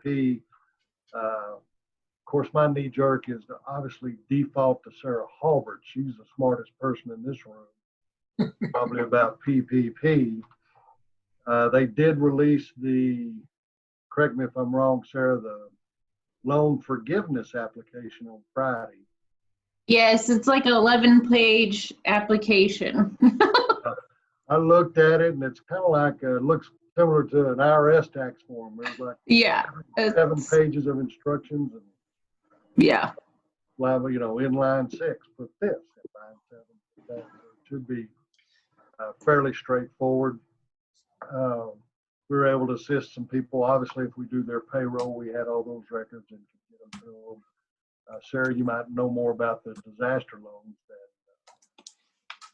PPP. Of course, my knee jerk is to obviously default to Sarah Halbert. She's the smartest person in this room, probably about PPP. They did release the, correct me if I'm wrong, Sarah, the loan forgiveness application on Friday. Yes, it's like an 11-page application. I looked at it, and it's kind of like, looks similar to an IRS tax form. There's like Yeah. 7 pages of instructions, and yeah. inline 6, put this, inline 7, put that. It should be fairly straightforward. We were able to assist some people. Obviously, if we do their payroll, we had all those records and could get them to them. Sarah, you might know more about the disaster loans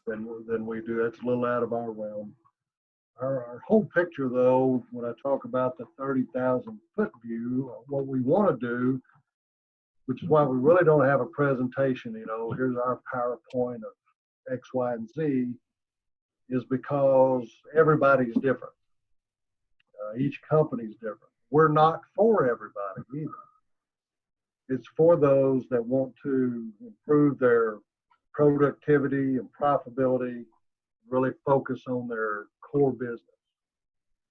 than we do. That's a little out of our realm. Our whole picture, though, when I talk about the 30,000-foot view, what we want to do, which is why we really don't have a presentation, here's our PowerPoint of X, Y, and Z, is because everybody's different. Each company's different. We're not for everybody either. It's for those that want to improve their productivity and profitability, really focus on their core business,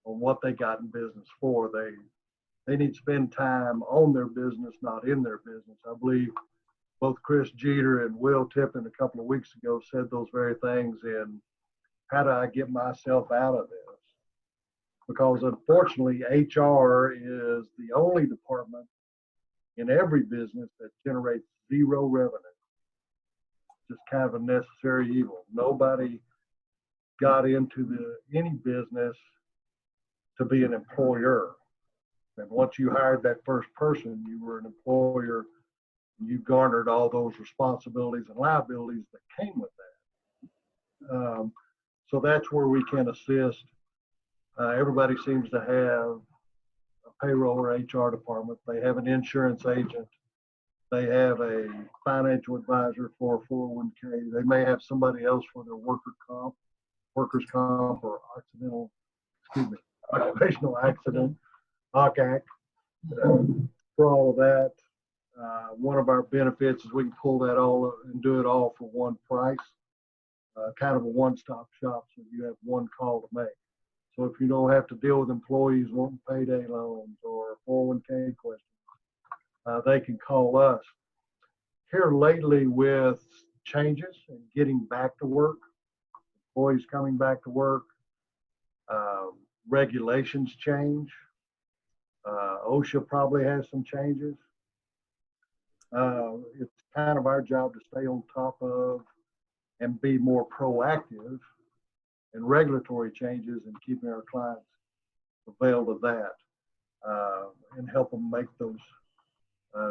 on what they got in business for. They need to spend time on their business, not in their business. I believe both Chris Jeter and Will Tippin a couple of weeks ago said those very things in how do I get myself out of this? Because unfortunately, HR is the only department in every business that generates zero revenue. Just kind of a necessary evil. Nobody got into any business to be an employer. And once you hired that first person, you were an employer, and you garnered all those responsibilities and liabilities that came with that. So that's where we can assist. Everybody seems to have a payroll or HR department. They have an insurance agent. They have a financial advisor for a 401k. They may have somebody else for their workers' comp or occupational accident, OCAC. For all of that, one of our benefits is we can pull that all and do it all for one price, kind of a one-stop shop, so you have one call to make. So if you don't have to deal with employees wanting payday loans or 401k questions, they can call us. Here lately with changes and getting back to work, employees coming back to work, regulations change. OSHA probably has some changes. It's kind of our job to stay on top of and be more proactive in regulatory changes and keeping our clients availed of that, and help them make those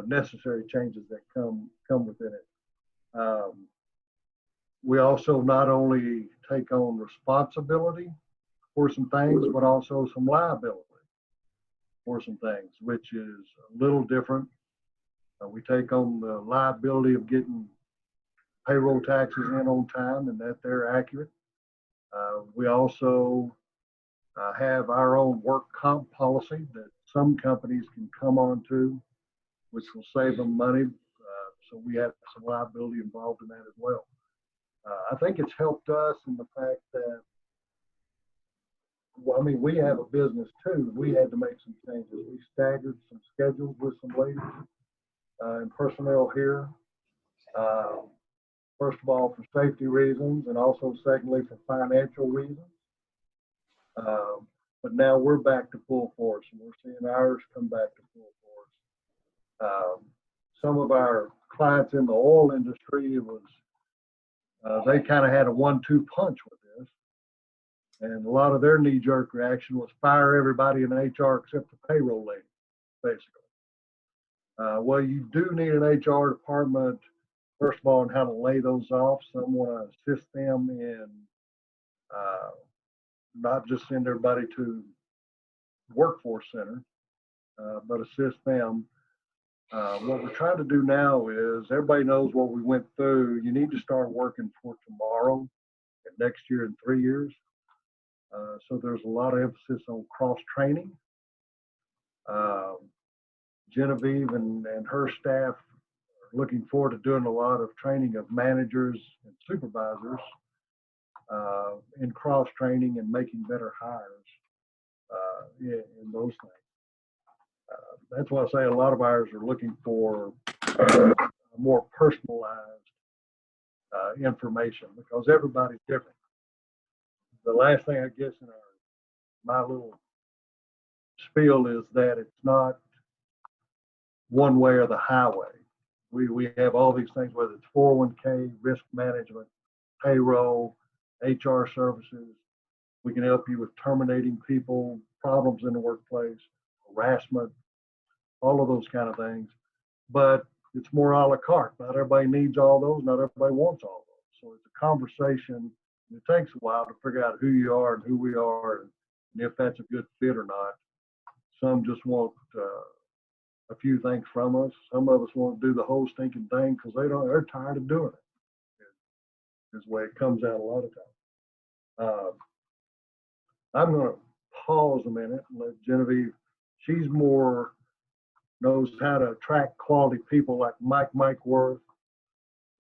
necessary changes that come within it. We also not only take on responsibility for some things, but also some liability for some things, which is a little different. We take on the liability of getting payroll taxes in on time and that they're accurate. We also have our own work comp policy that some companies can come on to, which will save them money. So we have some liability involved in that as well. I think it's helped us in the fact that, we have a business too. We had to make some changes. We staggered some schedules with some ladies and personnel here. First of all, for safety reasons, and also secondly, for financial reasons. But now we're back to full force, and we're seeing ours come back to full force. Some of our clients in the oil industry, they kind of had a 1-2 punch with this. And a lot of their knee-jerk reaction was fire everybody in HR except the payroll lady, basically. Well, you do need an HR department, first of all, on how to lay those off. Some want to assist them in not just send everybody to workforce center, but assist them. What we're trying to do now is, everybody knows what we went through. You need to start working for tomorrow and next year and 3 years. So there's a lot of emphasis on cross training. Genevieve and her staff are looking forward to doing a lot of training of managers and supervisors in cross training and making better hires in those things. That's why I say a lot of ours are looking for more personalized information because everybody's different. The last thing I guess in my little spiel is that it's not one way or the highway. We have all these things, whether it's 401k, risk management, payroll, HR services. We can help you with terminating people, problems in the workplace, harassment, all of those kind of things. But it's more a la carte. Not everybody needs all those. Not everybody wants all those. So it's a conversation. It takes a while to figure out who you are and who we are and if that's a good fit or not. Some just want a few things from us. Some of us want to do the whole stinking thing because they're tired of doing it. Is the way it comes out a lot of times. I'm going to pause a minute and let Genevieve. She's more knows how to attract quality people like Mike Worth,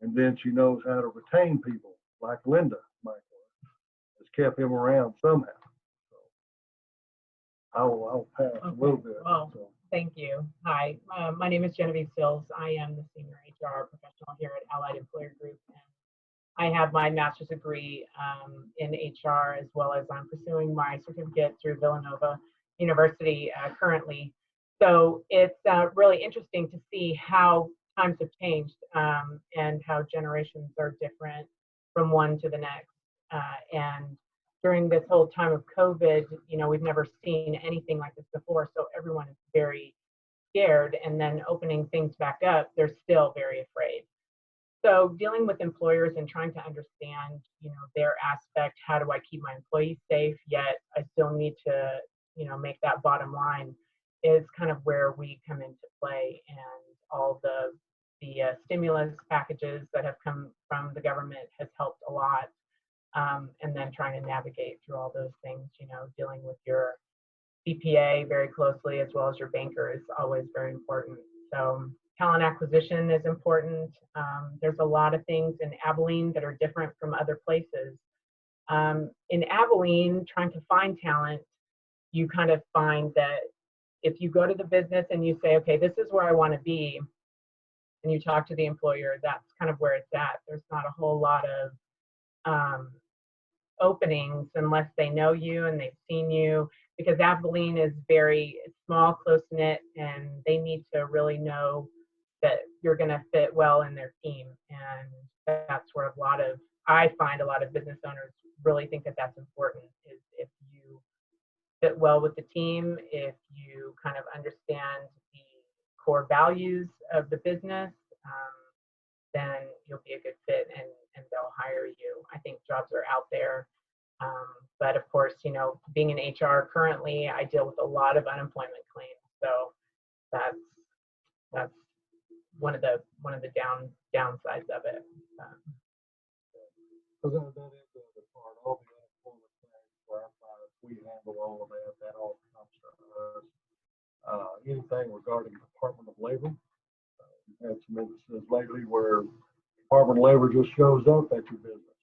and then she knows how to retain people like Linda Mike Worth. Has kept him around somehow. So I'll pass a little bit. Well, so. Thank you. Hi, my name is Genevieve Sills. I am the senior HR professional here at Allied Employer Group. And I have my master's degree in HR, as well as I'm pursuing my certificate through Villanova University currently. So it's really interesting to see how times have changed and how generations are different from one to the next. And during this whole time of COVID, we've never seen anything like this before. So everyone is very scared. And then opening things back up, they're still very afraid. So dealing with employers and trying to understand, their aspect, how do I keep my employees safe, yet I still need to, make that bottom line is kind of where we come into play. And all the stimulus packages that have come from the government has helped a lot. And then trying to navigate through all those things, dealing with your CPA very closely, as well as your banker, is always very important. So talent acquisition is important. There's a lot of things in Abilene that are different from other places. In Abilene, trying to find talent, you kind of find that if you go to the business and you say, okay, this is where I want to be, and you talk to the employer, that's kind of where it's at. There's not a whole lot of openings unless they know you and they've seen you, because Abilene is very small, close-knit, and they need to really know that you're going to fit well in their team. And that's where I find a lot of business owners really think that that's important, is if you fit well with the team, if you kind of understand the core values of the business, then you'll be a good fit and they'll hire you. I think jobs are out there. But of course, being in HR currently, I deal with a lot of unemployment claims. So that's one of the downsides of it. So that is the other part. All the unemployment claims for our clients, we handle all of that. That all comes to us. Anything regarding the Department of Labor, we've had some instances lately where Department of Labor just shows up at your business,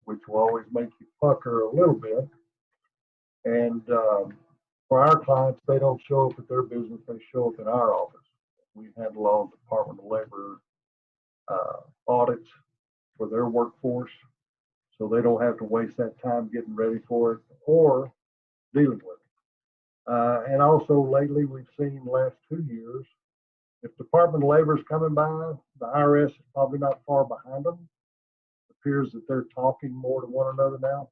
which will always make you pucker a little bit. And for our clients, they don't show up at their business, they show up in our office. We handle all the Department of Labor audits for their workforce, so they don't have to waste that time getting ready for it or dealing with it. And also lately, we've seen the last 2 years, if Department of Labor is coming by, the IRS is probably not far behind them. It appears that they're talking more to one another now.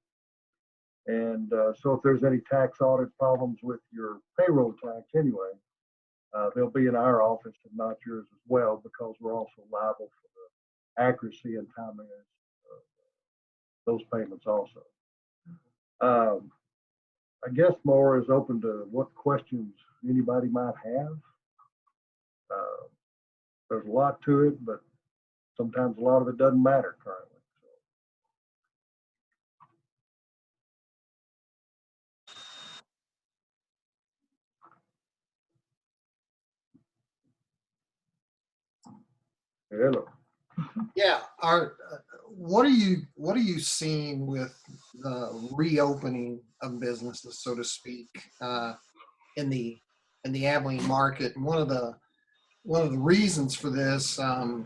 And so if there's any tax audit problems with your payroll tax anyway, they'll be in our office and not yours as well, because we're also liable for the accuracy and timing of those payments also. I guess more is open to what questions anybody might have. There's a lot to it, but sometimes a lot of it doesn't matter currently. Hello. Yeah. What are you seeing with the reopening of businesses, so to speak, in the Abilene market? And one of the reasons for this, of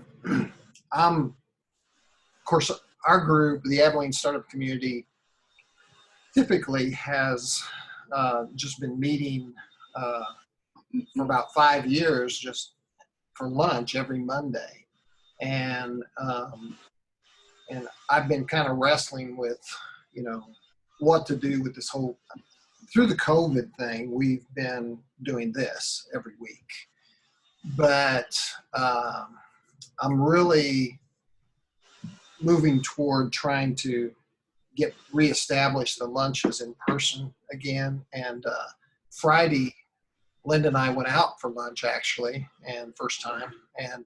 course, our group, the Abilene Startup Community, typically has just been meeting for about 5 years, just for lunch every Monday, and I've been kind of wrestling with, what to do with this whole. Through the COVID thing, we've been doing this every week, but I'm really moving toward trying to reestablish the lunches in person again. And Friday, Linda and I went out for lunch actually, and first time, and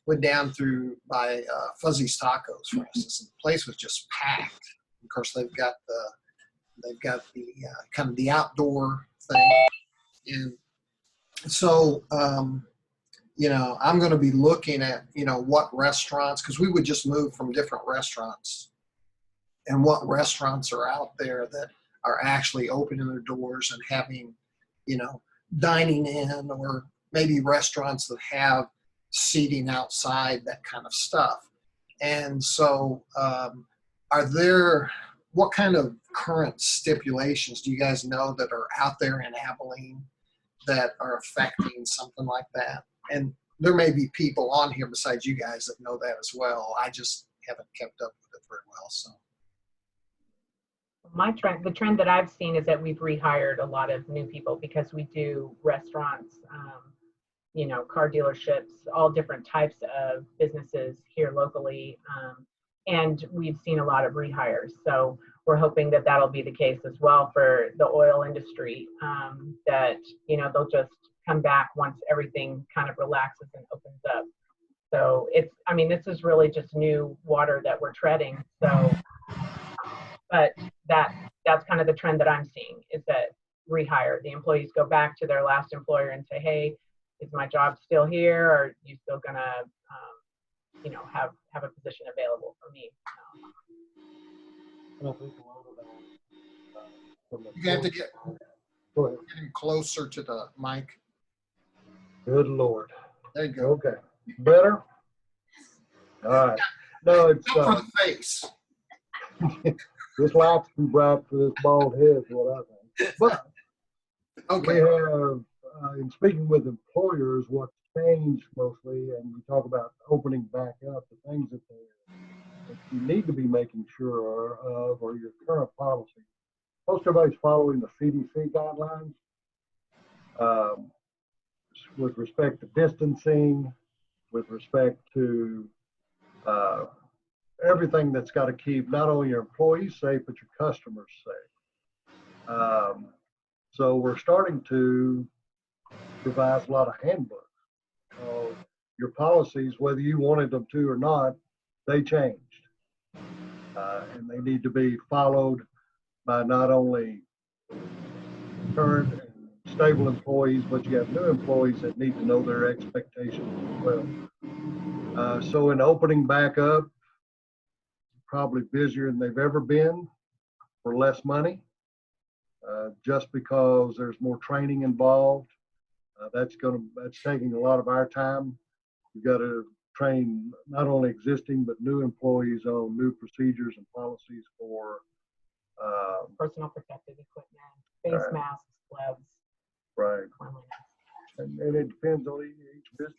went down through by Fuzzy's Tacos, for instance, and the place was just packed. Of course, they've got the kind of the outdoor thing, and so I'm going to be looking at what restaurants, because we would just move from different restaurants, and what restaurants are out there that are actually opening their doors and having dining in, or maybe restaurants that have seating outside, that kind of stuff. And so what kind of current stipulations do you guys know that are out there in Abilene that are affecting something like that? And there may be people on here besides you guys that know that as well. I just haven't kept up with it very well. So the trend that I've seen is that we've rehired a lot of new people, because we do restaurants, car dealerships, all different types of businesses here locally. And we've seen a lot of rehires. So we're hoping that that'll be the case as well for the oil industry, that, they'll just come back once everything kind of relaxes and opens up. So this is really just new water that we're treading. So, but that's kind of the trend that I'm seeing, is that rehire. The employees go back to their last employer and say, hey, is my job still here? Or are you still gonna, have a position available for me? you have to get Go ahead. getting closer to the mic. Good Lord. There you go. Okay. Better? All right. No, it's Go for the face. this light's too bright for this bald head is what I think. But Okay. we have, in speaking with employers, what's changed mostly, and we talk about opening back up, the things that you need to be making sure of are your current policy. Most everybody's following the CDC guidelines with respect to distancing, with respect to everything that's got to keep not only your employees safe, but your customers safe. So we're starting to revise a lot of handbooks. Your policies, whether you wanted them to or not, they changed. And they need to be followed by not only current and stable employees, but you have new employees that need to know their expectations as well. So in opening back up, probably busier than they've ever been for less money, just because there's more training involved. That's taking a lot of our time. We've got to train not only existing but new employees on new procedures and policies for Personal protective equipment, face masks, gloves. Right. And it depends on each business.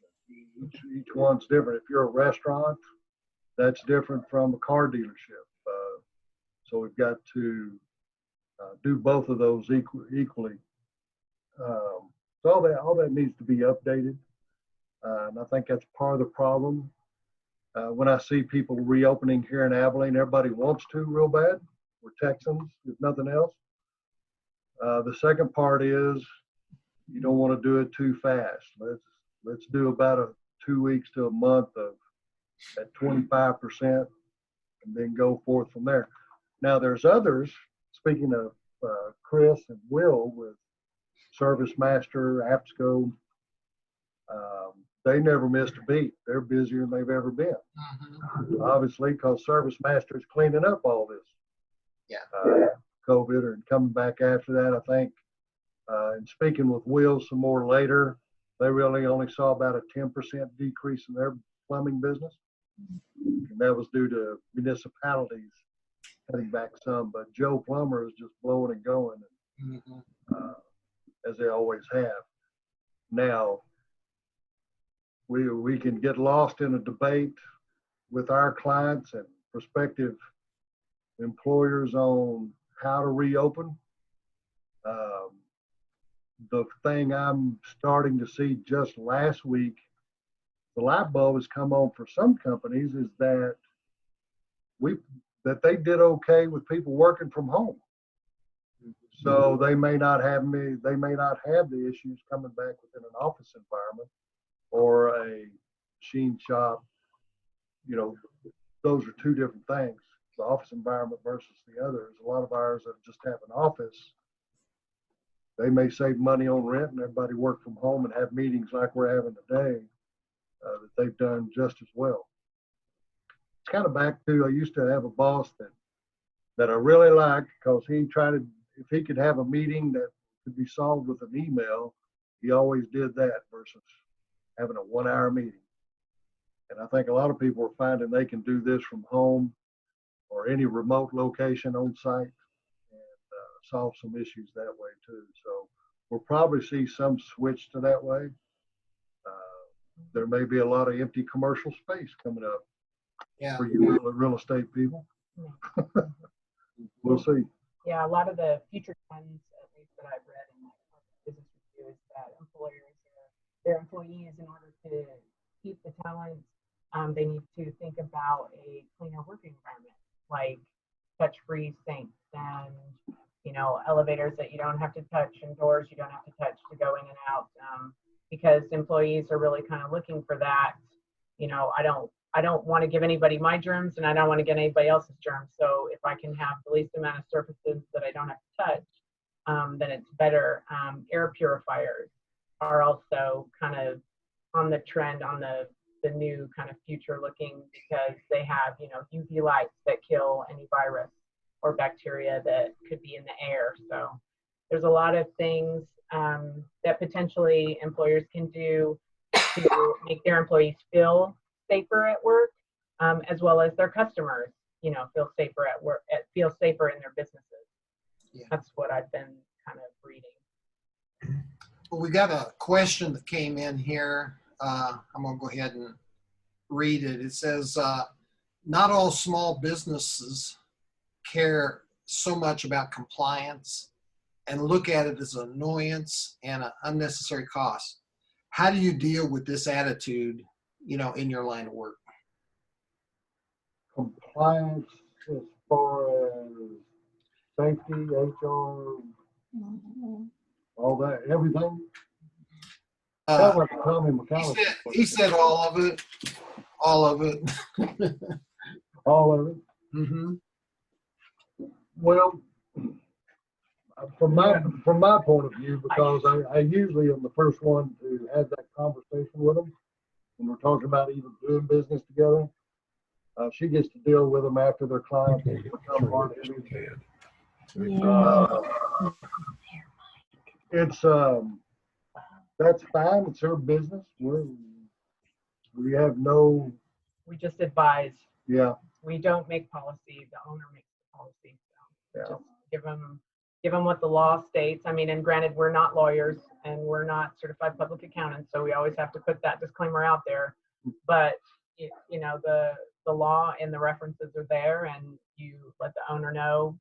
Each one's different. If you're a restaurant, that's different from a car dealership. So we've got to do both of those equally. So all that needs to be updated. And I think that's part of the problem. When I see people reopening here in Abilene, everybody wants to real bad. We're Texans, if nothing else. The second part is you don't want to do it too fast. Let's do about 2 weeks to a month of at 25%, and then go forth from there. Now there's others, speaking of Chris and Will with Service Master, APSCO, they never missed a beat. They're busier than they've ever been. Mhm. Obviously, because Service Master is cleaning up all this. Yeah. COVID and coming back after that, I think. And speaking with Will some more later, they really only saw about a 10% decrease in their plumbing business. And that was due to municipalities cutting back some, but Joe Plumber is just blowing and going, Mhm. as they always have. Now, we can get lost in a debate with our clients and prospective employers on how to reopen. The thing I'm starting to see just last week, the light bulb has come on for some companies, is that they did okay with people working from home. So they may not have the issues coming back within an office environment or a machine shop. You know, those are two different things. The office environment versus the others. A lot of ours that just have an office, they may save money on rent and everybody work from home and have meetings like we're having today, that they've done just as well. It's kind of back to, I used to have a boss that I really liked because he tried to, if he could have a meeting that could be solved with an email, he always did that versus having a 1 hour meeting. And I think a lot of people are finding they can do this from home or any remote location on site and solve some issues that way too. So we'll probably see some switch to that way. There may be a lot of empty commercial space coming up for you real estate people. We'll see. Yeah, a lot of the future trends, at least that I've read in my business review, is that employers, their employees, in order to keep the talent, they need to think about a cleaner working environment, like touch-free sinks and, you know, elevators that you don't have to touch and doors you don't have to touch to go in and out, because employees are really kind of looking for that. You know, I don't want to give anybody my germs and I don't want to get anybody else's germs. So if I can have the least amount of surfaces that I don't have to touch, then it's better. Air purifiers are also kind of on the trend, on the new kind of future looking, because they have, you know, UV lights that kill any virus or bacteria that could be in the air. So there's a lot of things that potentially employers can do to make their employees feel safer at work, as well as their customers, you know, feel safer at work, feel safer in their businesses. Yeah. That's what I've been kind of reading. Well, we got a question that came in here. I'm going to go ahead and read it. It says, not all small businesses care so much about compliance and look at it as an annoyance and an unnecessary cost. How do you deal with this attitude, you know, in your line of work? Compliance as far as safety, HR, all that, everything. Like Tommy He said all of it. All of it. All of it. Mm-hmm. Well, from my point of view, because I usually am the first one to have that conversation with them when we're talking about even doing business together. She gets to deal with them after their clients become hard-hitting. It's that's fine. It's her business. We have no. We just advise. Yeah. We don't make policy. The owner makes the policy. So yeah. Just give them what the law states. I mean, and granted, we're not lawyers and we're not certified public accountants, so we always have to put that disclaimer out there. But you know, the law and the references are there, and you let the owner know,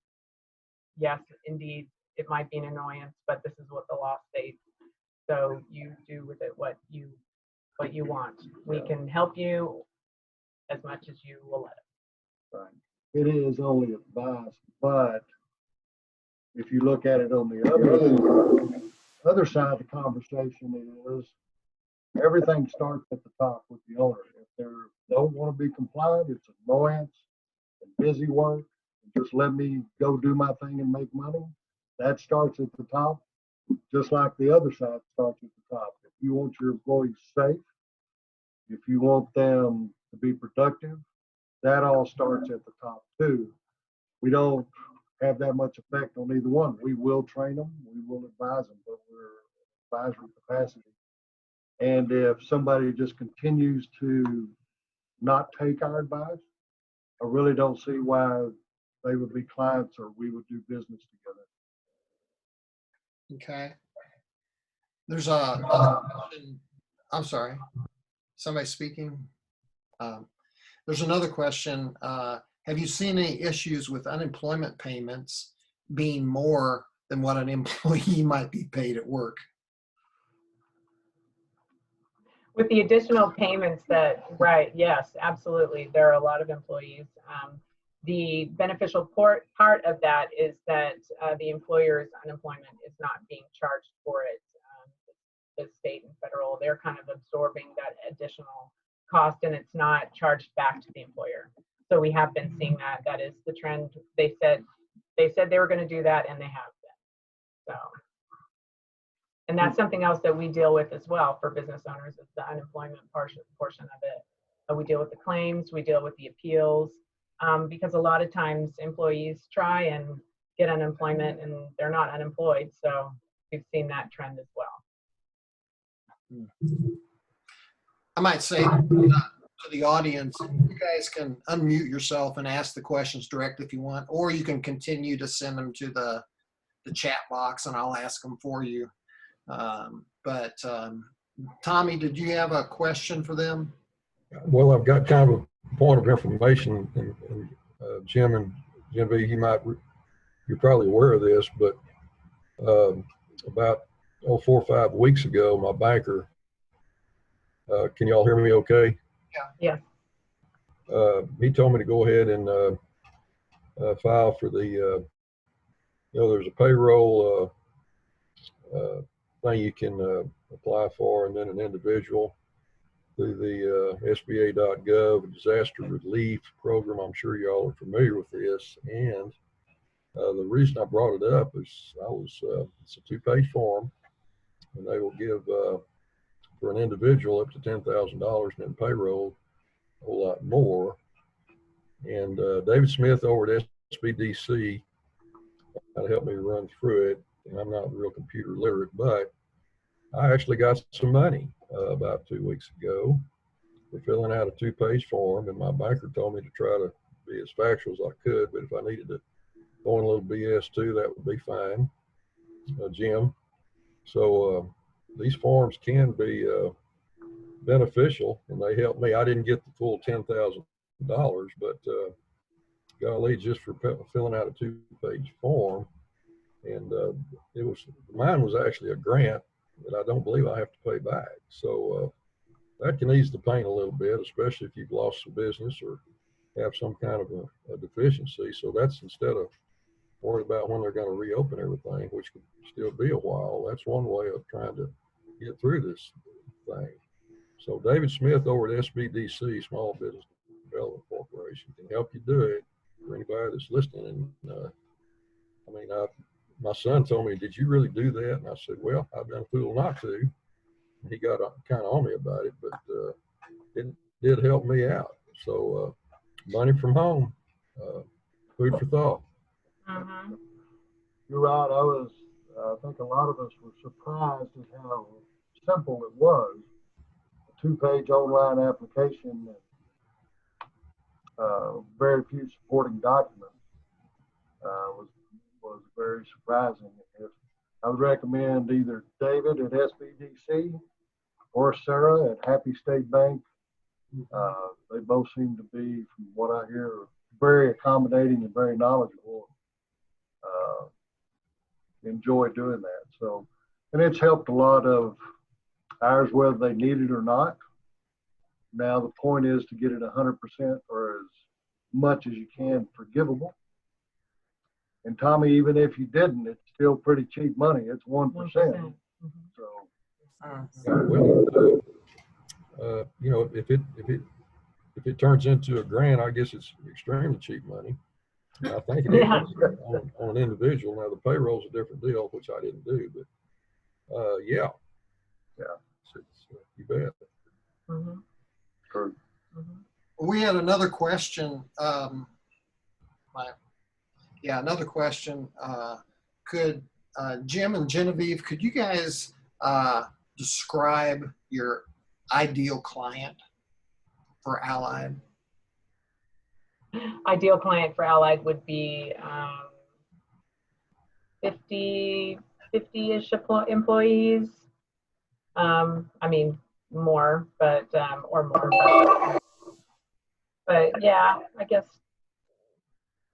yes, indeed, it might be an annoyance, but this is what the law states. So you do with it what you want. We can help you as much as you will let us. Right. It is only advice, but if you look at it on the other side of the conversation, is everything starts at the top with the owner. If they don't want to be compliant, it's annoyance and busy work. Just let me go do my thing and make money. That starts at the top, just like the other side starts at the top. If you want your employees safe, If you want them to be productive, that all starts at the top too. We don't have that much effect on either one. We will train them, we will advise them, but we're advisory capacity. And if somebody just continues to not take our advice, I really don't see why they would be clients or we would do business together. Okay. There's another question. I'm sorry. Somebody speaking? There's another question. Have you seen any issues with unemployment payments being more than what an employee might be paid at work? With the additional payments that, right, yes, absolutely. There are a lot of employees. The beneficial part of that is that the employer's unemployment is not being charged for it. The state and federal, they're kind of absorbing that additional cost, and it's not charged back to the employer. So we have been seeing that. That is the trend. They said they were going to do that, and they have been. So, and that's something else that we deal with as well for business owners, is the unemployment portion of it. We deal with the claims, we deal with the appeals, because a lot of times employees try and get unemployment and they're not unemployed. So we've seen that trend as well. I might say to the audience, you guys can unmute yourself and ask the questions direct if you want, or you can continue to send them to the chat box and I'll ask them for you. Tommy, did you have a question for them? Well, I've got kind of a point of information, and Jim and Genevieve, you're probably aware of this, but about 4 or 5 weeks ago, my banker, can y'all hear me okay? Yeah. He told me to go ahead and file for the, there's a payroll thing you can apply for, and then an individual through the SBA.gov disaster relief program. I'm sure y'all are familiar with this. And the reason I brought it up is it's a 2-page form, and they will give for an individual up to $10,000 in payroll, a whole lot more. And David Smith over at SBDC helped me run through it. And I'm not real computer literate, but I actually got some money about 2 weeks ago for filling out a 2-page form, and my banker told me to try to be as factual as I could, but if I needed to go in a little BS too, that would be fine, Jim. So these forms can be beneficial, and they helped me. I didn't get the full $10,000, but golly, just for filling out a 2-page form, and mine was actually a grant that I don't believe I have to pay back. So that can ease the pain a little bit, especially if you've lost some business or have some kind of a deficiency. So that's, instead of worried about when they're going to reopen everything, which could still be a while, that's one way of trying to get through this thing. So David Smith over at SBDC, Small Business Development Corporation, can help you do it for anybody that's listening. And my son told me, "Did you really do that?" And I said, "Well, I've been a fool not to." And he got kind of on me about it, but it did help me out. So money from home, food for thought. Mm-hmm. You're right. I think a lot of us were surprised at how simple it was. A 2-page online application and very few supporting documents was very surprising. I would recommend either David at SBDC or Sarah at Happy State Bank. They both seem to be, from what I hear, very accommodating and very knowledgeable. Enjoy doing that. So, and it's helped a lot of ours, whether they need it or not. Now the point is to get it 100% or as much as you can forgivable. And Tommy, even if you didn't, it's still pretty cheap money. It's 1%. Mm-hmm. So, well, if it turns into a grant, I guess it's extremely cheap money. And I think it is on an individual. Now the payroll's a different deal, which I didn't do, but yeah, you bet. Mm-hmm. we had another question. Another question. Could Jim and Genevieve, could you guys describe your ideal client for Allied? Ideal client for Allied would be 50-ish employees. I mean, more, but, or more. But yeah, I guess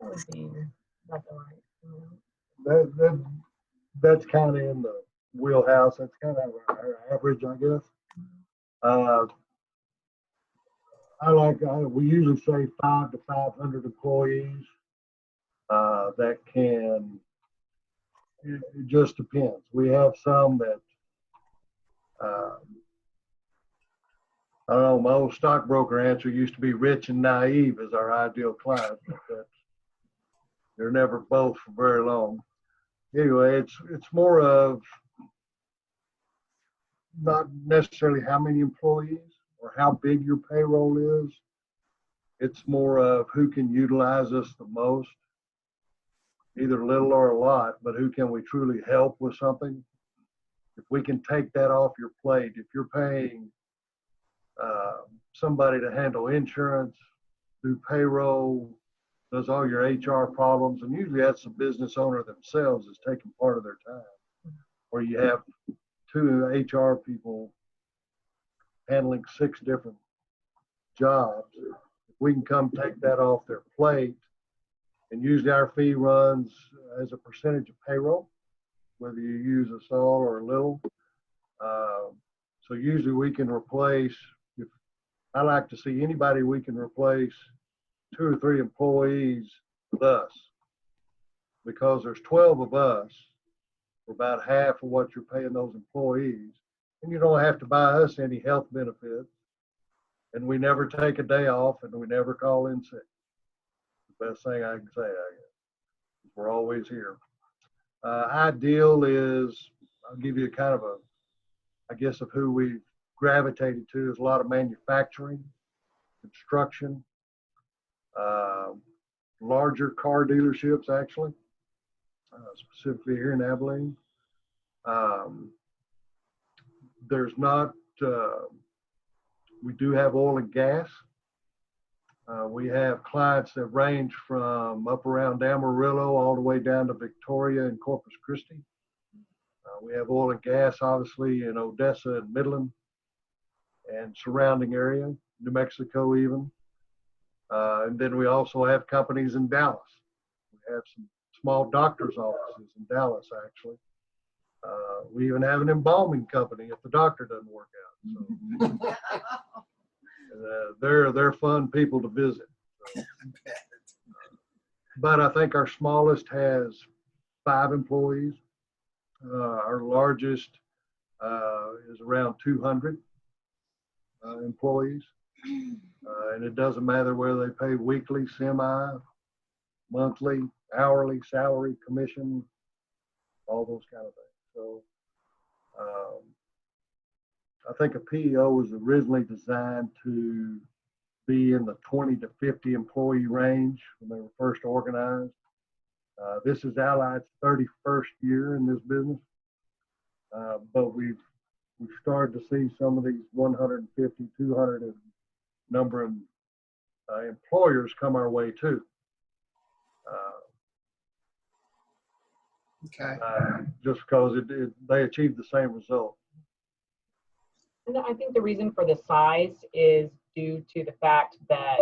that would be about right. That's kind of in the wheelhouse. That's kind of our average, I guess. We usually say 500 to 500 employees. That can, it just depends. We have some that, I don't know, my old stockbroker answer used to be rich and naive as our ideal client, but they're never both for very long. Anyway, it's more of not necessarily how many employees or how big your payroll is. It's more of who can utilize us the most, either little or a lot, but who can we truly help with something? If we can take that off your plate, if you're paying somebody to handle insurance, do payroll, does all your HR problems, and usually that's the business owner themselves is taking part of their time. Or you have 2 HR people handling 6 different jobs. If we can come take that off their plate, and usually our fee runs as a percentage of payroll, whether you use us all or a little. So usually we can replace, if I like to see anybody we can replace 2 or 3 employees with us, because there's 12 of us for about half of what you're paying those employees, and you don't have to buy us any health benefits, and we never take a day off, and we never call in sick. The best thing I can say, I guess. We're always here. Ideal is, I'll give you a kind of a, I guess, of who we've gravitated to is a lot of manufacturing, construction, larger car dealerships, actually, specifically here in Abilene. There's not, we do have oil and gas. We have clients that range from up around Amarillo all the way down to Victoria and Corpus Christi. We have oil and gas, obviously, in Odessa and Midland and surrounding area, New Mexico even. And then we also have companies in Dallas. We have some small doctor's offices in Dallas, actually. We even have an embalming company if the doctor doesn't work out. So, they're fun people to visit. So. But I think our smallest has 5 employees. Our largest is around 200 employees. And it doesn't matter whether they pay weekly, semi, monthly, hourly, salary, commission, all those kind of things. So I think a PEO was originally designed to be in the 20 to 50 employee range when they were first organized. This is Allied's 31st year in this business, but we've started to see some of these 150, 200 and numbering employers come our way too. Okay. Just because they achieve the same result. And I think the reason for the size is due to the fact that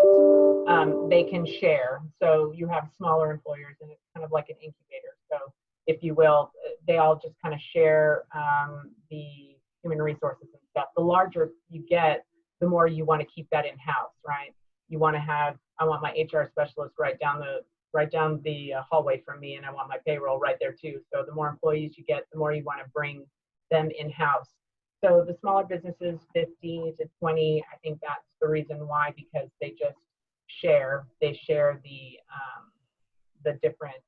they can share. So you have smaller employers and it's kind of like an incubator. So if you will, they all just kind of share the human resources and stuff. The larger you get, the more you want to keep that in-house, right? You want to have, I want my HR specialist right down the hallway from me, and I want my payroll right there too. So the more employees you get, the more you want to bring them in-house. So the smaller businesses, 50 to 20, I think that's the reason why, because they just share. They share the different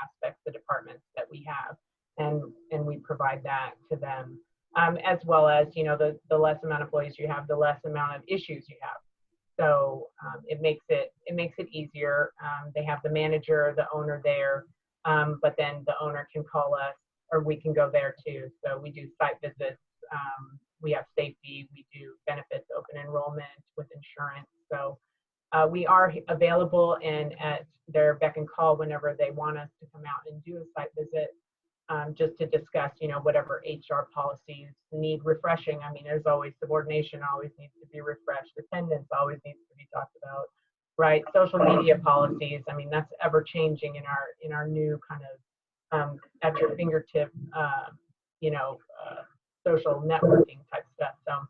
aspects, the departments that we have, and we provide that to them. As well as, you know, the less amount of employees you have, the less amount of issues you have. So it makes it easier. They have the manager, the owner there, but then the owner can call us, or we can go there too. So we do site visits. We have safety. We do benefits, open enrollment with insurance. So we are available and at their beck and call whenever they want us to come out and do a site visit, just to discuss, whatever HR policies need refreshing. I mean, there's always subordination always needs to be refreshed. Attendance always needs to be talked about, right? Social media policies. I mean, that's ever changing in our new kind of at your fingertip, social networking type stuff. So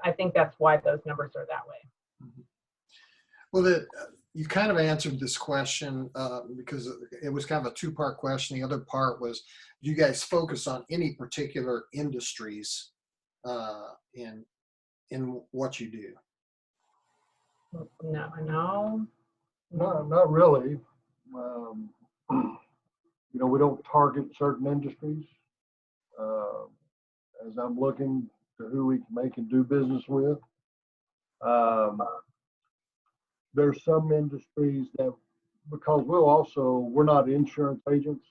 I think that's why those numbers are that way. Well, you kind of answered this question because it was kind of a two-part question. The other part was, do you guys focus on any particular industries in what you do? No. Not really. We don't target certain industries. As I'm looking to who we can do business with, there's some industries that, because we're not insurance agents,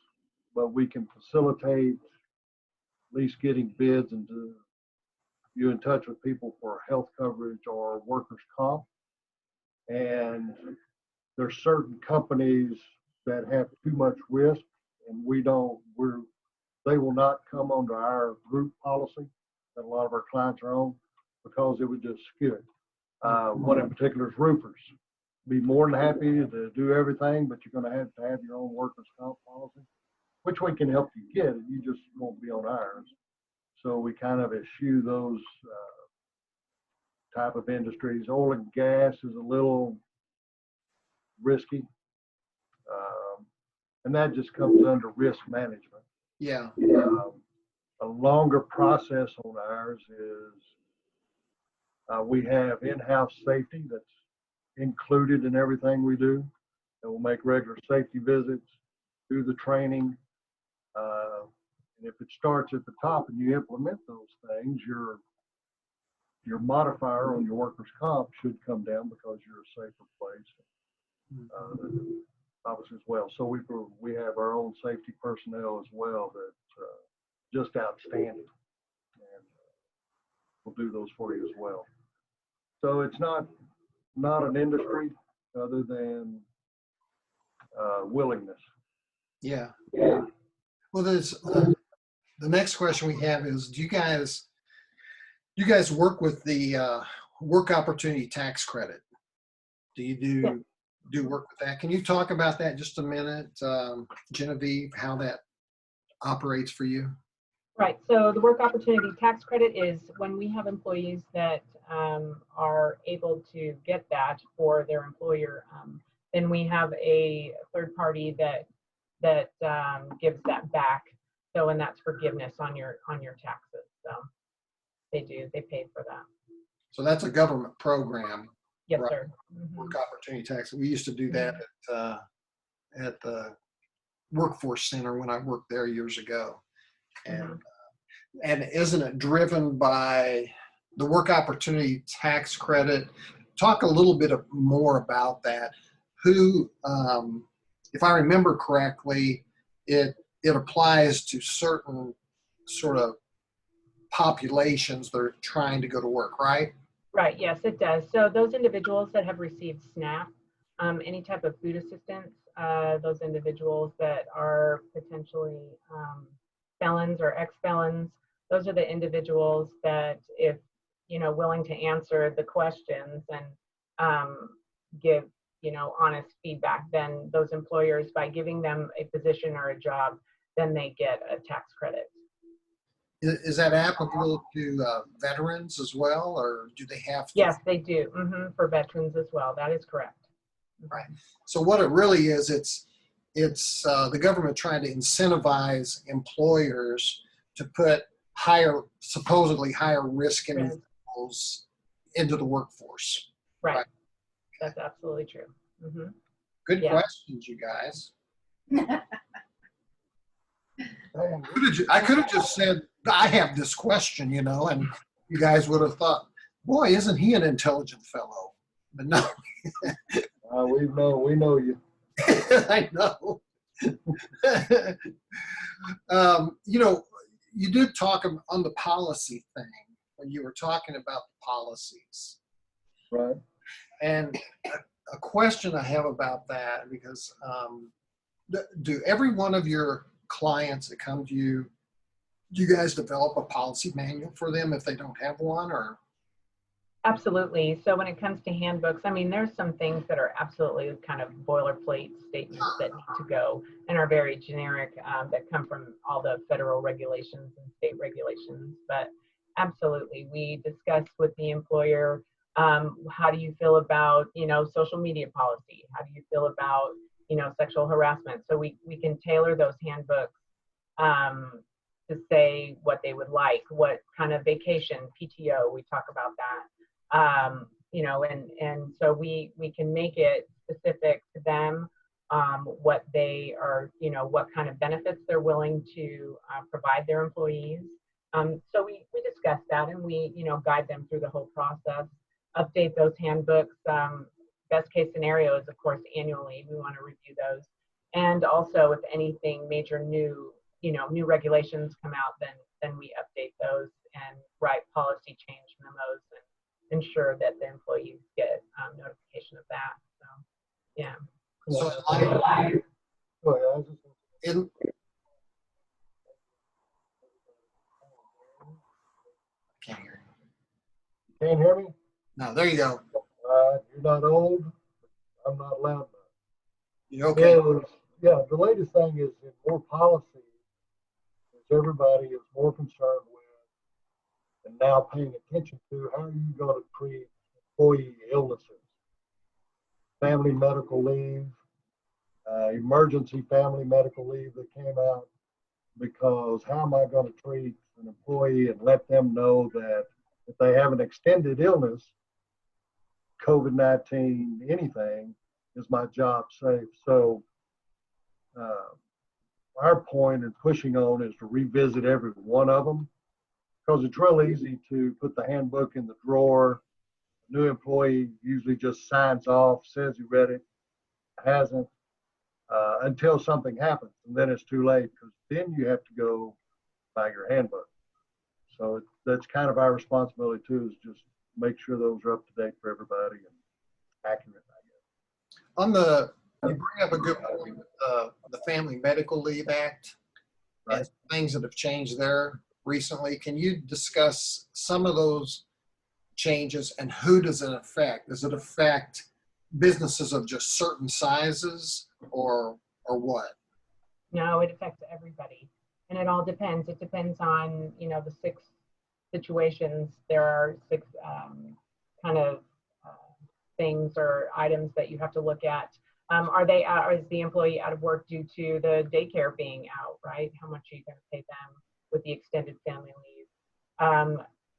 but we can facilitate at least getting bids and you in touch with people for health coverage or workers' comp. And there's certain companies that have too much risk, and they will not come onto our group policy that a lot of our clients are on, because it would just skew it. One in particular is roofers. Be more than happy to do everything, but you're going to have your own workers' comp policy, which we can help you get, and you just won't be on ours. So we kind of eschew those type of industries. Oil and gas is a little risky, and that just comes under risk management. Yeah. A longer process on ours is we have in-house safety that's included in everything we do. And we'll make regular safety visits, do the training. And if it starts at the top and you implement those things, your modifier on your workers' comp should come down because you're a safer place, obviously as well. So we have our own safety personnel as well that's just outstanding, and we'll do those for you as well. So it's not an industry other than willingness. Yeah. Well, there's the next question we have is, do you guys work with the work opportunity tax credit? Do you do work with that? Can you talk about that just a minute, Genevieve, how that operates for you? Right. So the work opportunity tax credit is when we have employees that are able to get that for their employer, then we have a third party that gives that back. So, and that's forgiveness on your taxes. So they pay for that. So that's a government program. Yes, right? sir. Mm-hmm. Work opportunity tax. We used to do that at the workforce center when I worked there years ago. And isn't it driven by the work opportunity tax credit? Talk a little bit more about that. Who, if I remember correctly, it applies to certain sort of populations that are trying to go to work, right? Right. Yes, it does. So those individuals that have received SNAP, any type of food assistance, those individuals that are potentially felons or ex-felons, those are the individuals that, if willing to answer the questions and give honest feedback, then those employers, by giving them a position or a job, then they get a tax credit. Is that applicable to veterans as well, or do they have to? Yes, they do. For veterans as well. That is correct. Right. So what it really is, it's the government trying to incentivize employers to put supposedly higher risk individuals into the workforce. Right. That's absolutely true. Good questions, you guys. I could have just said, I have this question, and you guys would have thought, Boy, isn't he an intelligent fellow? But no, we know you. I know. You know, you did talk on the policy thing when you were talking about the policies. Right. And a question I have about that, because do every one of your clients that come to you, do you guys develop a policy manual for them if they don't have one, or? Absolutely. So when it comes to handbooks, I mean, there's some things that are absolutely kind of boilerplate statements that need to go and are very generic, that come from all the federal regulations and state regulations. But absolutely, we discuss with the employer, how do you feel about, social media policy? How do you feel about, sexual harassment? So we can tailor those handbooks to say what they would like, what kind of vacation, PTO, we talk about that. And so we can make it specific to them, what they are, what kind of benefits they're willing to provide their employees. So we discuss that, and we, guide them through the whole process, update those handbooks. Best case scenario is, of course, annually, we want to review those. And also if anything major new, new regulations come out, then we update those and write policy change memos and ensure that the employees get notification of that. So, yeah. So Go ahead. I was just in, can't hear you. Can't hear me? No, there you go. You're not old. I'm not loud enough. You okay? Yeah, the latest thing is in more policy, is everybody is more concerned with and now paying attention to how are you going to treat employee illnesses, family medical leave, emergency family medical leave that came out, because how am I going to treat an employee and let them know that if they have an extended illness, COVID-19, anything, is my job safe? So our point in pushing on is to revisit every one of them, because it's real easy to put the handbook in the drawer. A new employee usually just signs off, says he read it, hasn't, until something happens, and then it's too late, because then you have to go buy your handbook. So that's kind of our responsibility too, is just make sure those are up to date for everybody and accurate, I guess. You bring up a good point with the Family Medical Leave Act, Right. and things that have changed there recently. Can you discuss some of those changes and who does it affect? Does it affect businesses of just certain sizes or what? No, it affects everybody. And it all depends. It depends on, the 6 situations. There are 6 kind of things or items that you have to look at. Is the employee out of work due to the daycare being out, right? How much are you going to pay them with the extended family leave?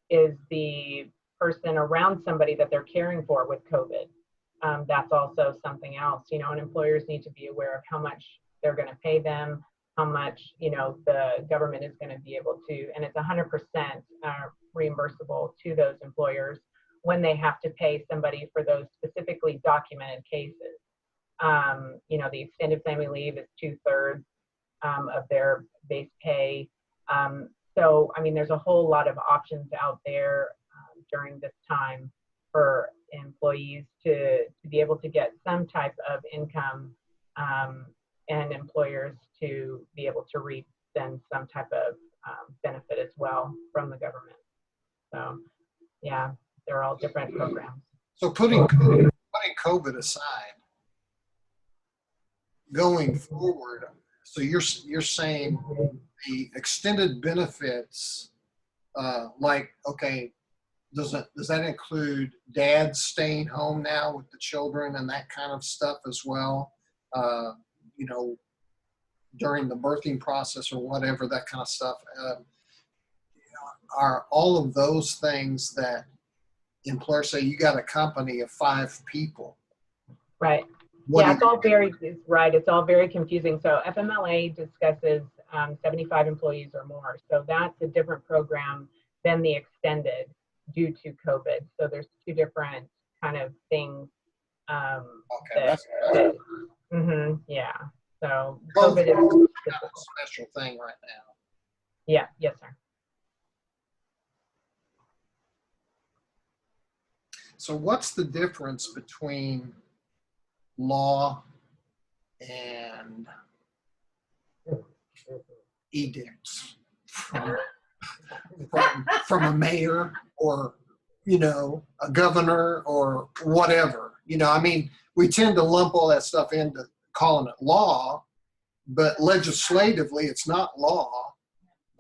Is the person around somebody that they're caring for with COVID? That's also something else, and employers need to be aware of how much they're going to pay them, how much, the government is going to be able to, and it's 100% reimbursable to those employers when they have to pay somebody for those specifically documented cases. The extended family leave is 2/3 of their base pay. So, I mean, there's a whole lot of options out there during this time for employees to be able to get some type of income, and employers to be able to reap then some type of benefit as well from the government. So, yeah, they're all different programs. So putting COVID aside, going forward, so you're saying the extended benefits, does that include dads staying home now with the children and that kind of stuff as well? During the birthing process or whatever, that kind of stuff. Are all of those things that employers say you got a company of 5 people? Right. It's all very confusing. So FMLA discusses 75 employees or more. So that's a different program than the extended. due to COVID. So there's two different kind of things. Okay, that's Yeah. So COVID COVID is is kind of difficult. a special thing right now. Yeah. Yes, sir. So what's the difference between law and edicts from a mayor or, you know, a governor or whatever? You know, I mean, we tend to lump all that stuff into calling it law, but legislatively it's not law.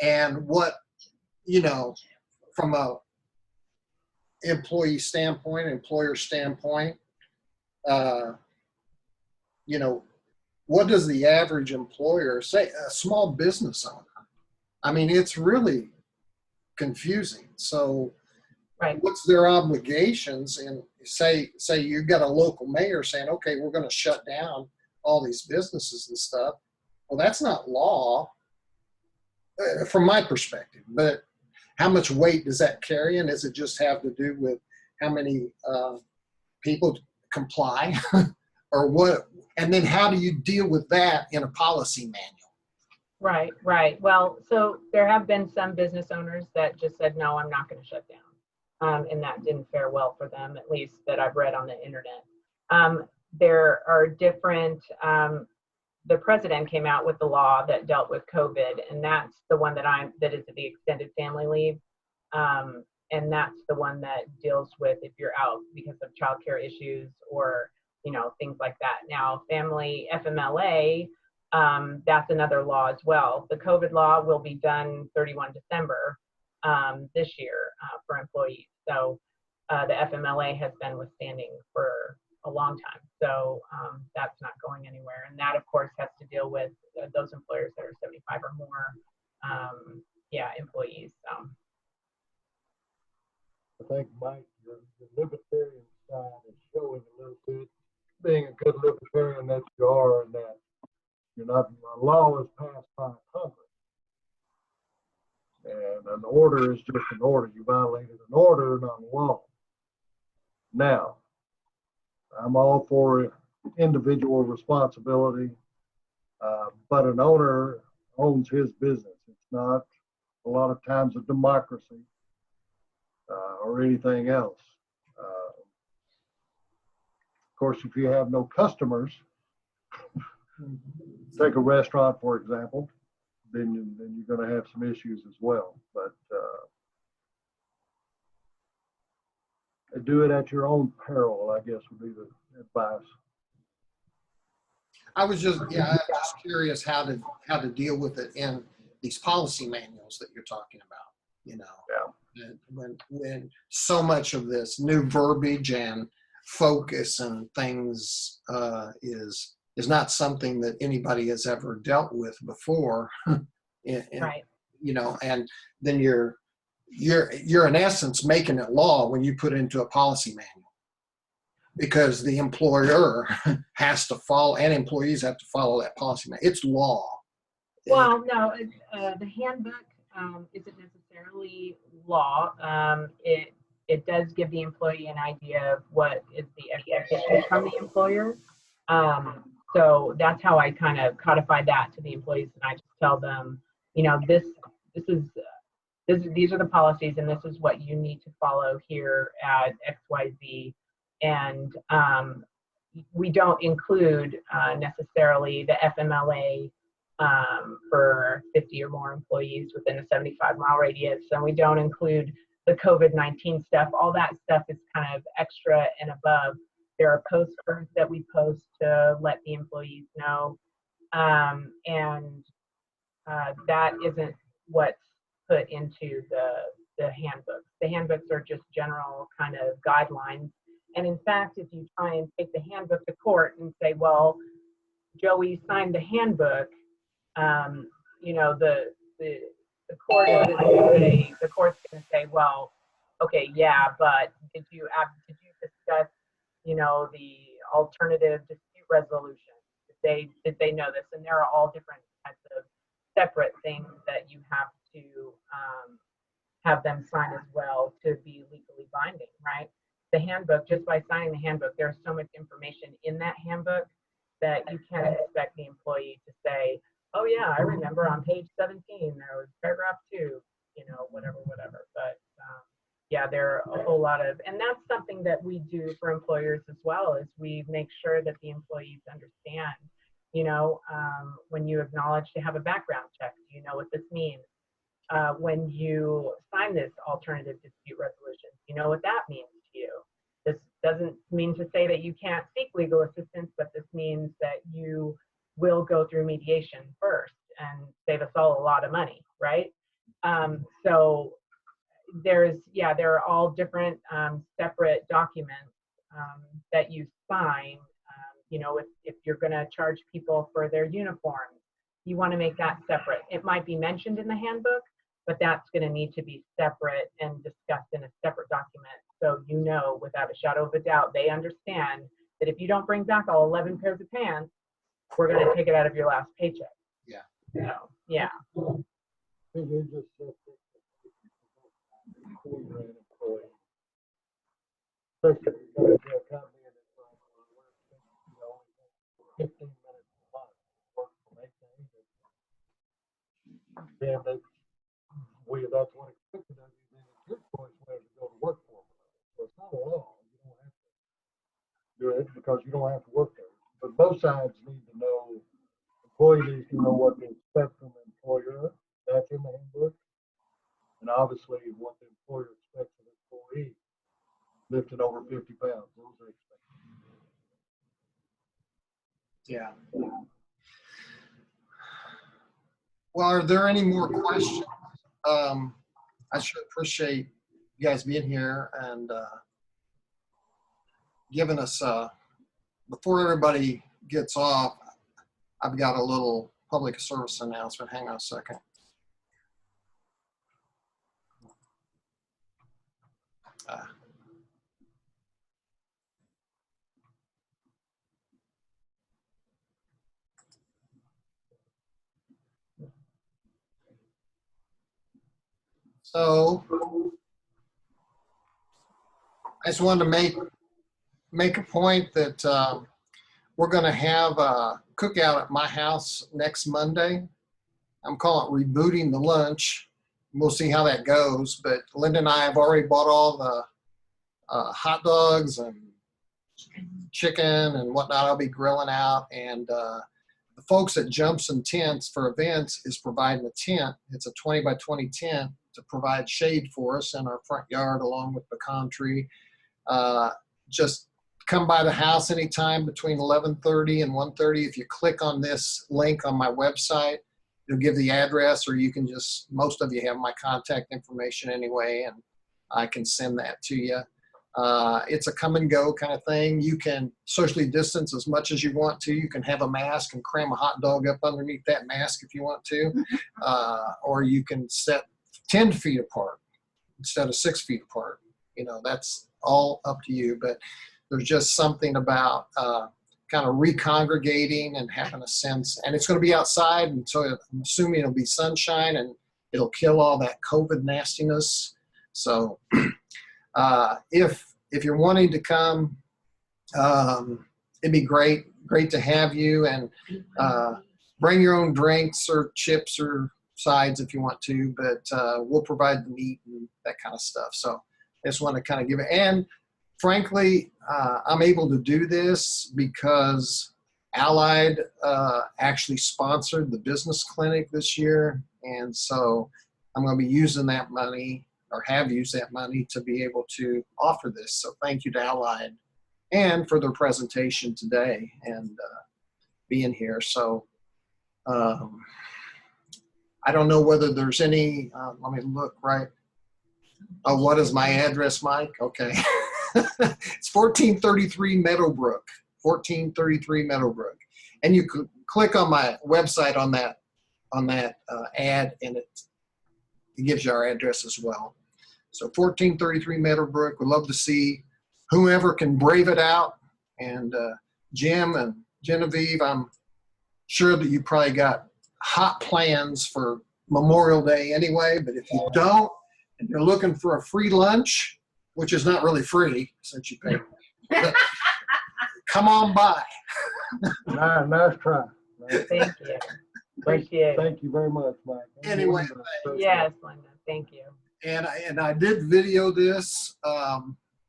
And what, you know, from a employee standpoint, employer standpoint, you know, what does the average employer say? A small business owner. I mean, it's really confusing. So, Right. what's their obligations? And say you've got a local mayor saying, okay, we're going to shut down all these businesses and stuff. Well, that's not law from my perspective. But how much weight does that carry? And does it just have to do with how many people comply or what? And then how do you deal with that in a policy manual? Right, right. Well, so there have been some business owners that just said, no, I'm not going to shut down. And that didn't fare well for them, at least that I've read on the internet. There are different, the president came out with the law that dealt with COVID, and that's the one that is the extended family leave. And that's the one that deals with if you're out because of childcare issues or, you know, things like that. Now, family FMLA, that's another law as well. The COVID law will be done 31 December this year for employees. So the FMLA has been withstanding for a long time. So that's not going anywhere. And that, of course, has to deal with those employers that are 75 or more, employees. So. I think, Mike, your libertarian side is showing a little bit, being a good libertarian that you are, and that you're not, a law is passed by Congress. And an order is just an order. You violated an order, not a law. Now, I'm all for individual responsibility, but an owner owns his business. It's not a lot of times a democracy or anything else. Of course, if you have no customers, take a restaurant, for example, then you're going to have some issues as well. But do it at your own peril, I guess, would be the advice. I was just curious how to deal with it in these policy manuals that you're talking about. You know, when so much of this new verbiage and focus and things is not something that anybody has ever dealt with before. Right. You know, and then you're in essence making it law when you put it into a policy manual, because the employer has to follow and employees have to follow that policy manual. It's law. Well, no, the handbook isn't necessarily law. It does give the employee an idea of what is the expectation from the employer. So that's how I kind of codify that to the employees, and I just tell them, you know, these are the policies, and this is what you need to follow here at XYZ. And we don't include necessarily the FMLA for 50 or more employees within a 75-mile radius, and we don't include the COVID-19 stuff. All that stuff is kind of extra and above. There are postcards that we post to let the employees know, and that isn't what's put into the handbooks. The handbooks are just general kind of guidelines. And in fact, if you try and take the handbook to court and say, well, Joey signed the handbook, you know, the court is the court's going to say, well, okay, yeah, but did you discuss, you know, the alternative dispute resolution? Did they know this? And there are all different types of separate things that you have to have them sign as well to be legally binding, right? The handbook, just by signing the handbook, there's so much information in that handbook that you can't expect the employee to say, oh yeah, I remember on page 17, there was paragraph 2, whatever. But yeah, there are a whole lot of, and that's something that we do for employers as well, is we make sure that the employees understand, when you acknowledge to have a background check, do you know what this means? When you sign this alternative dispute resolution, you know what that means to you. This doesn't mean to say that you can't seek legal assistance, but this means that you will go through mediation first and save us all a lot of money, right? So there are all different separate documents that you sign. If you're going to charge people for their uniforms, you want to make that separate. It might be mentioned in the handbook, but that's going to need to be separate and discussed in a separate document. So without a shadow of a doubt, they understand that if you don't bring back all 11 pairs of pants, we're going to take it out of your last paycheck. Yeah. So, yeah. They just said employer and employee. Especially if you're going to a company and it's like, well, we're only 15 minutes a month, work from 8 to 8. Then that's what expected of you. Then it's your choice whether to go to work for them. So it's not a law. You don't have to do it because you don't have to work there. But both sides need to know, employee needs to know what to expect from the employer. That's in the handbook. And obviously what the employer expects of the employee, lifting over 50 pounds, those are expected. Yeah. Well, are there any more questions? I sure appreciate you guys being here and giving us, before everybody gets off, I've got a little public service announcement. Hang on a second. So I just wanted to make a point that we're going to have a cookout at my house next Monday. I'm calling it rebooting the lunch. We'll see how that goes. But Linda and I have already bought all the hot dogs and chicken and whatnot. I'll be grilling out. And the folks at Jumps and Tents for Events is providing a tent. It's a 20 by 20 tent to provide shade for us in our front yard along with pecan tree. Just come by the house anytime between 11:30 and 1:30. If you click on this link on my website, it'll give the address, or you can just, most of you have my contact information anyway, and I can send that to you. It's a come and go kind of thing. You can socially distance as much as you want to. You can have a mask and cram a hot dog up underneath that mask if you want to. Or you can set 10 feet apart instead of 6 feet apart. That's all up to you. But there's just something about kind of recongregating and having a sense. And it's going to be outside, and so I'm assuming it'll be sunshine and it'll kill all that COVID nastiness. So if you're wanting to come, it'd be great to have you, and bring your own drinks or chips or sides if you want to, but we'll provide the meat and that kind of stuff. So I just want to kind of give it. And frankly, I'm able to do this because Allied actually sponsored the business clinic this year. And so I'm going to be using that money, or have used that money, to be able to offer this. So thank you to Allied and for their presentation today and being here. So I don't know whether there's any, let me look right. Oh, what is my address, Mike? Okay. It's 1433 Meadowbrook, 1433 Meadowbrook. And you could click on my website on that ad, and it gives you our address as well. So 1433 Meadowbrook. We'd love to see whoever can brave it out. And Jim and Genevieve, I'm sure that you probably got hot plans for Memorial Day anyway, but if you don't, and you're looking for a free lunch, which is not really free since you pay, but come on by. Nice try. Thank you. Appreciate it. Thank you very much, Mike. Anyway, Yes, Linda. Thank you. and I did video this,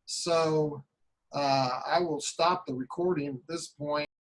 so I will stop the recording at this point.